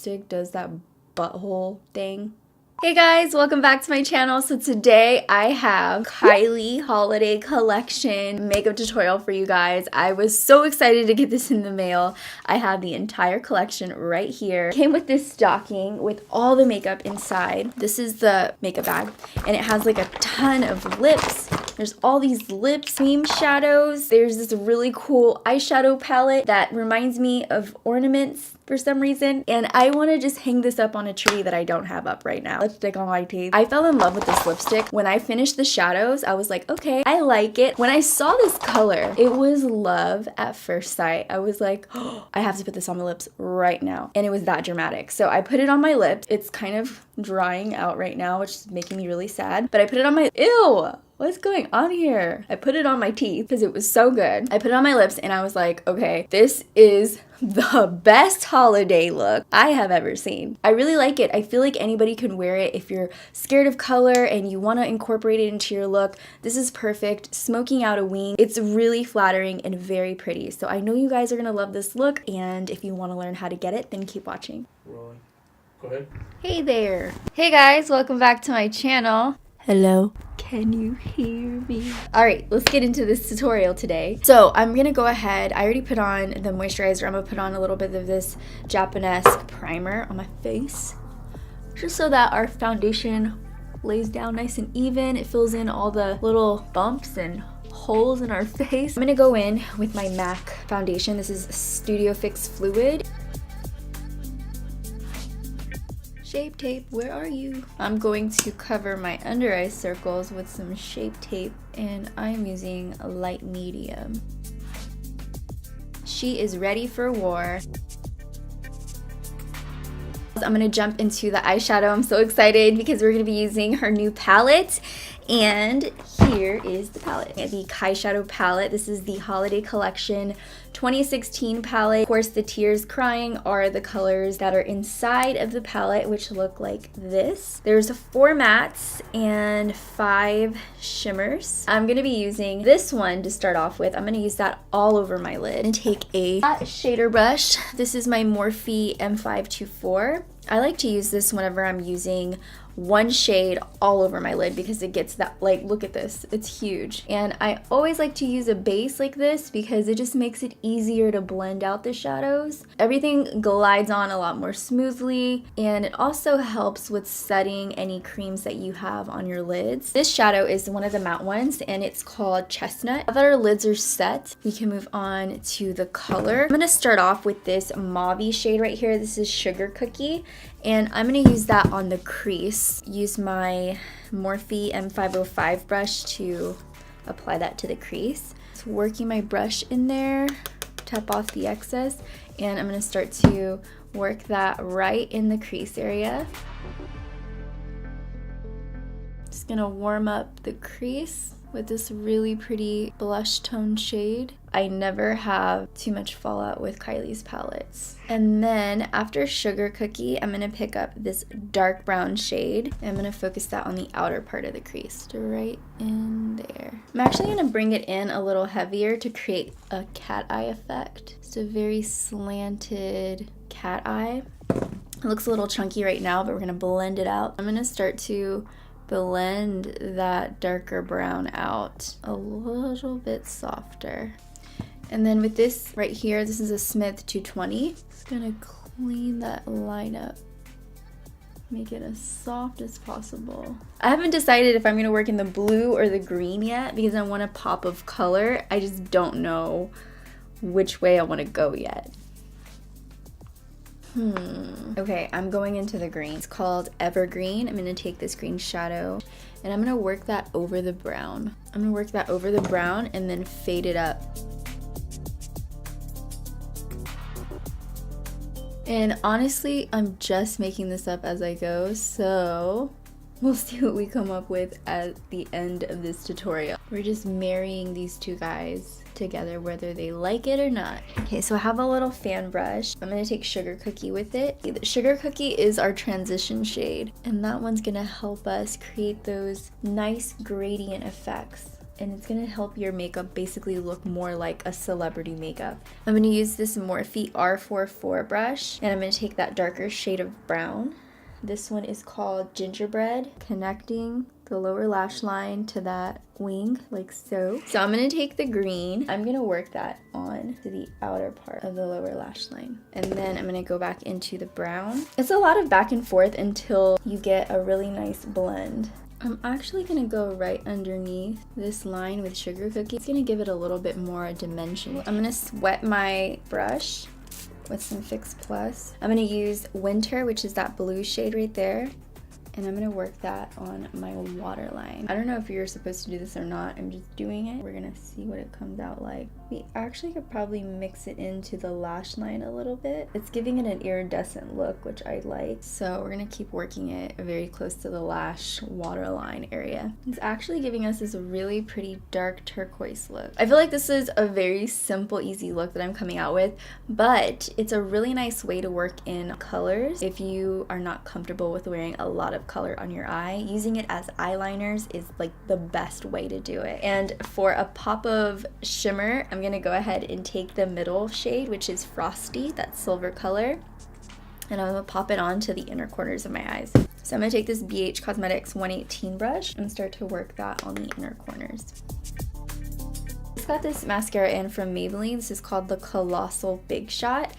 lipstick does that butthole thing. Hey guys, welcome back to my channel. So today I have Kylie Holiday Collection makeup tutorial for you guys. I was so excited to get this in the mail. I have the entire collection right here. Came with this stocking with all the makeup inside. This is the makeup bag and it has like a ton of lips. There's all these lip cream shadows. There's this really cool eyeshadow palette that reminds me of ornaments for some reason. And I want to just hang this up on a tree that I don't have up right now. Lipstick on my teeth. I fell in love with this lipstick. When I finished the shadows, I was like, okay, I like it. When I saw this color, it was love at first sight. I was like, oh, I have to put this on my lips right now. And it was that dramatic. So I put it on my lips. It's kind of drying out right now, which is making me really sad. But I put it on my, ew! What's going on here? I put it on my teeth because it was so good. I put it on my lips and I was like, okay, this is the best holiday look I have ever seen. I really like it. I feel like anybody can wear it if you're scared of color and you want to incorporate it into your look. This is perfect. Smoking out a wing. It's really flattering and very pretty. So I know you guys are going to love this look, and if you want to learn how to get it, then keep watching. Rolling. Go ahead. Hey there. Hey guys, welcome back to my channel. Hello. Can you hear me? All right, let's get into this tutorial today. So I'm gonna go ahead. I already put on the moisturizer. I'm gonna put on a little bit of this Japonesque Primer on my face, just so that our foundation lays down nice and even. It fills in all the little bumps and holes in our face. I'm gonna go in with my MAC foundation. This is Studio Fix Fluid. Shape tape, where are you? I'm going to cover my under eye circles with some Shape tape, and I'm using a light medium. She is ready for war. I'm gonna jump into the eyeshadow. I'm so excited because we're gonna be using her new palette. And here is the palette. The Eyeshadow palette. This is the Holiday Collection 2016 palette. Of course, the Tears Crying are the colors that are inside of the palette, which look like this. There's 4 mattes and 5 shimmers. I'm gonna be using this one to start off with. I'm gonna use that all over my lid and take a shader brush. This is my Morphe M524. I like to use this whenever I'm using one shade all over my lid because it gets that, like, look at this, it's huge. And I always like to use a base like this because it just makes it easier to blend out the shadows. Everything glides on a lot more smoothly, and it also helps with setting any creams that you have on your lids. This shadow is one of the matte ones and it's called Chestnut. Now that our lids are set, we can move on to the color. I'm gonna start off with this mauve shade right here. This is Sugar Cookie, and I'm gonna use that on the crease. Use my Morphe M505 brush to apply that to the crease. Just working my brush in there, tap off the excess, and I'm gonna start to work that right in the crease area. Just gonna warm up the crease with this really pretty blush tone shade. I never have too much fallout with Kylie's palettes. And then after Sugar Cookie, I'm gonna pick up this dark brown shade. And I'm gonna focus that on the outer part of the crease, right in there. I'm actually gonna bring it in a little heavier to create a cat eye effect. Just a very slanted cat eye. It looks a little chunky right now, but we're gonna blend it out. I'm gonna start to blend that darker brown out a little bit softer. And then with this right here, this is a Smith 220. Just gonna clean that line up. Make it as soft as possible. I haven't decided if I'm gonna work in the blue or the green yet because I want a pop of color. I just don't know which way I wanna go yet. Okay, I'm going into the green. It's called Evergreen. I'm gonna take this green shadow and I'm gonna work that over the brown. I'm gonna work that over the brown and then fade it up. And honestly, I'm just making this up as I go, so we'll see what we come up with at the end of this tutorial. We're just marrying these two guys together whether they like it or not. Okay, so I have a little fan brush. I'm gonna take Sugar Cookie with it. Sugar Cookie is our transition shade, and that one's gonna help us create those nice gradient effects and it's gonna help your makeup basically look more like a celebrity makeup. I'm gonna use this Morphe R44 brush, and I'm gonna take that darker shade of brown. This one is called Gingerbread, connecting the lower lash line to that wing, like so. So I'm gonna take the green, I'm gonna work that on to the outer part of the lower lash line. And then I'm gonna go back into the brown. It's a lot of back and forth until you get a really nice blend. I'm actually gonna go right underneath this line with Sugar Cookie. It's gonna give it a little bit more dimension. I'm gonna wet my brush with some Fix Plus. I'm gonna use Winter, which is that blue shade right there, and I'm gonna work that on my waterline. I don't know if you're supposed to do this or not. I'm just doing it. We're gonna see what it comes out like. We actually could probably mix it into the lash line a little bit. It's giving it an iridescent look, which I like. So we're gonna keep working it very close to the lash waterline area. It's actually giving us this really pretty dark turquoise look. I feel like this is a very simple, easy look that I'm coming out with, but it's a really nice way to work in colors. If you are not comfortable with wearing a lot of color on your eye, using it as eyeliners is like the best way to do it. And for a pop of shimmer, I'm gonna go ahead and take the middle shade, which is Frosty, that silver color, and I'm gonna pop it onto the inner corners of my eyes. So I'm gonna take this BH Cosmetics 118 brush and start to work that on the inner corners. Just got this mascara in from Maybelline. This is called the Colossal Big Shot.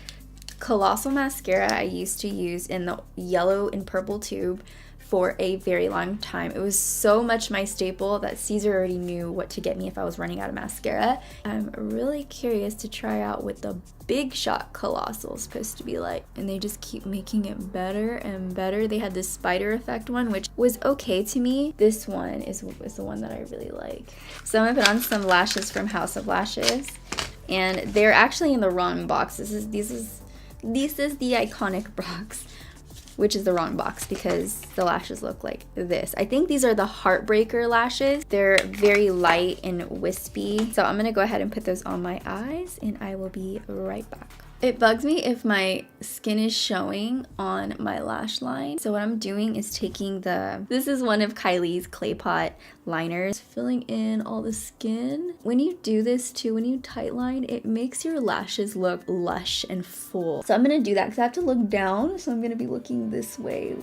Colossal mascara I used to use in the yellow and purple tube for a very long time. It was so much my staple that Caesar already knew what to get me if I was running out of mascara. I'm really curious to try out what the Big Shot Colossal is supposed to be like, and they just keep making it better and better. They had this spider effect one, which was okay to me. This one is the one that I really like. So I'm gonna put on some lashes from House of Lashes, and they're actually in the wrong box. This is the iconic box, which is the wrong box because the lashes look like this. I think these are the Heartbreaker lashes. They're very light and wispy. So I'm gonna go ahead and put those on my eyes, and I will be right back. It bugs me if my skin is showing on my lash line. So what I'm doing is taking this is one of Kylie's Clay Pot liners, filling in all the skin. When you do this too, when you tightline, it makes your lashes look lush and full. So I'm gonna do that because I have to look down. So I'm gonna be looking this way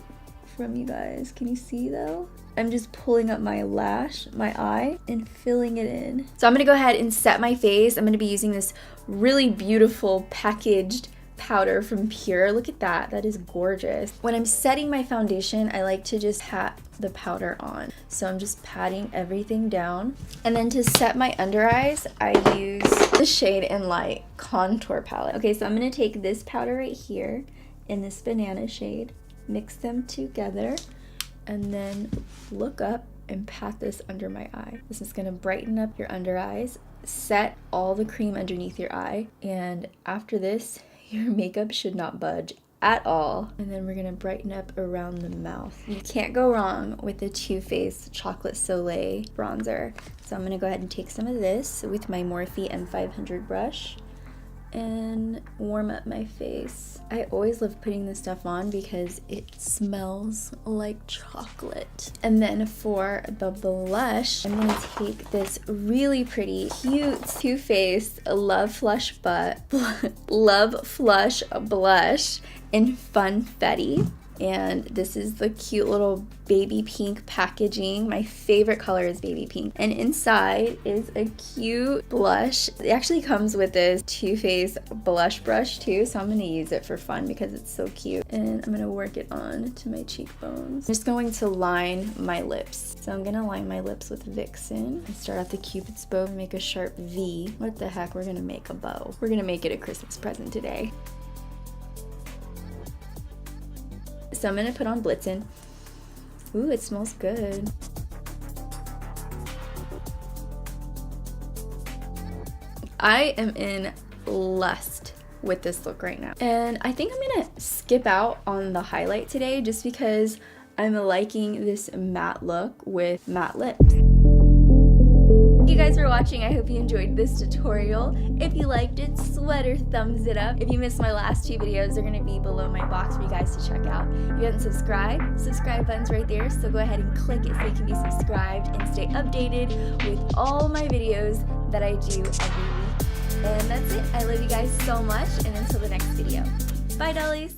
from you guys. Can you see though? I'm just pulling up my eye, and filling it in. So I'm gonna go ahead and set my face. I'm gonna be using this really beautiful packaged powder from Pure. Look at that, that is gorgeous. When I'm setting my foundation, I like to just pat the powder on. So I'm just patting everything down. And then to set my under eyes, I use the Shade and Light contour palette. Okay, so I'm gonna take this powder right here in this banana shade, mix them together, and then look up and pat this under my eye. This is gonna brighten up your under eyes, set all the cream underneath your eye, and after this, your makeup should not budge at all. And then we're gonna brighten up around the mouth. You can't go wrong with the Too Faced Chocolate Soleil bronzer. So I'm gonna go ahead and take some of this with my Morphe M500 brush and warm up my face. I always love putting this stuff on because it smells like chocolate. And then for the blush, I'm gonna take this really pretty, cute Too Faced Love Flush blush in Funfetti. And this is the cute little baby pink packaging. My favorite color is baby pink. And inside is a cute blush. It actually comes with this Too Faced blush brush too, so I'm gonna use it for fun because it's so cute. And I'm gonna work it on to my cheekbones. I'm just going to line my lips. So I'm gonna line my lips with Vixen and start at the Cupid's bow and make a sharp V. What the heck, we're gonna make a bow. We're gonna make it a Christmas present today. So I'm gonna put on Blitzen. Ooh, it smells good. I am in lust with this look right now. And I think I'm gonna skip out on the highlight today just because I'm liking this matte look with matte lips. Thank you guys for watching. I hope you enjoyed this tutorial. If you liked it, sweater thumbs it up. If you missed my last 2 videos, they're gonna be below my box for you guys to check out. If you haven't subscribed, subscribe button's right there, so go ahead and click it so you can be subscribed and stay updated with all my videos that I do every week. And that's it. I love you guys so much, and until the next video. Bye, dollies!